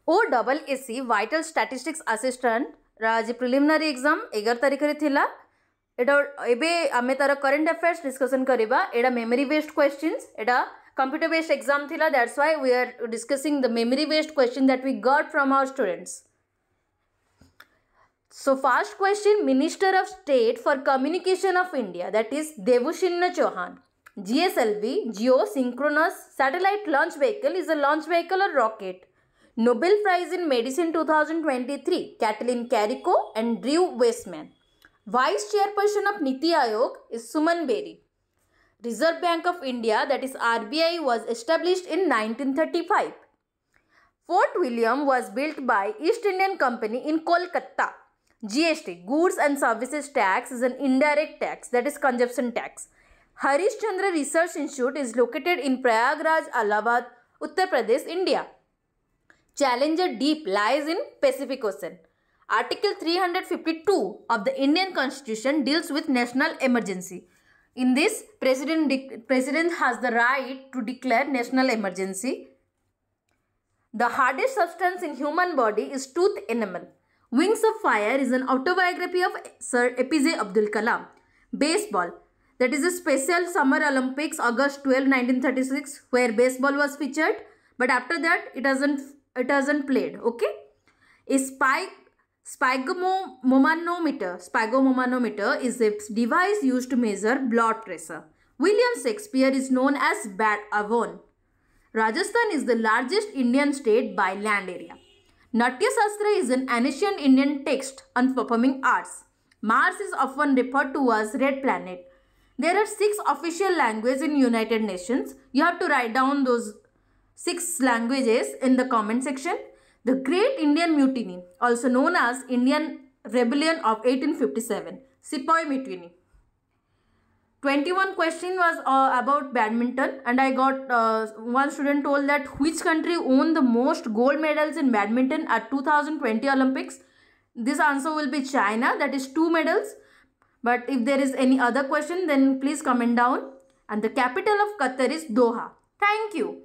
OSSC Vital Statistics Assistant आज preliminary exam 11 तारिख रे थिला एटा एबे आमे तार करंट अफेयर्स डिस्कशन करिबा एटा मेमोरी बेस्ड क्वेश्चंस एटा कंप्यूटर बेस्ड एग्जाम थिला that's why we are discussing the memory based question that we got from our students. So first question, Minister of State for Communication of India, that is Devushinna Chauhan. GSLV, Geosynchronous Satellite Launch Vehicle, is a launch vehicle or rocket. Nobel Prize in Medicine 2023, Kathleen Carrico and Drew Weissman. Vice Chairperson of Niti Aayog is Suman Beri. Reserve Bank of India, that is RBI, was established in 1935. Fort William was built by East Indian Company in Kolkata. GST, Goods and Services Tax, is an indirect tax, that is consumption tax. Harish Chandra Research Institute is located in Prayagraj, Allahabad, Uttar Pradesh, India. Challenger Deep lies in Pacific Ocean. Article 352 of the Indian Constitution deals with national emergency. In this, President has the right to declare national emergency. The hardest substance in human body is tooth enamel. Wings of Fire is an autobiography of Sir APJ Abdul Kalam. Baseball, that is a special Summer Olympics August 12, 1936, where baseball was featured, but after that it hasn't played. Okay, a spigomanometer is a device used to measure blood pressure. William Shakespeare is known as Bad Avon. Rajasthan is the largest Indian state by land area. Natya Shastra is an ancient Indian text on performing arts. Mars is often referred to as red planet. There are 6 official languages in United Nations. You have to write down those 6 languages in the comment section. The Great Indian Mutiny, also known as Indian Rebellion of 1857, Sepoy Mutiny. 21 question was about badminton, and I got one student told that which country won the most gold medals in badminton at 2020 Olympics. This answer will be China, that is 2 medals. But if there is any other question, then please comment down. And the capital of Qatar is Doha. Thank you.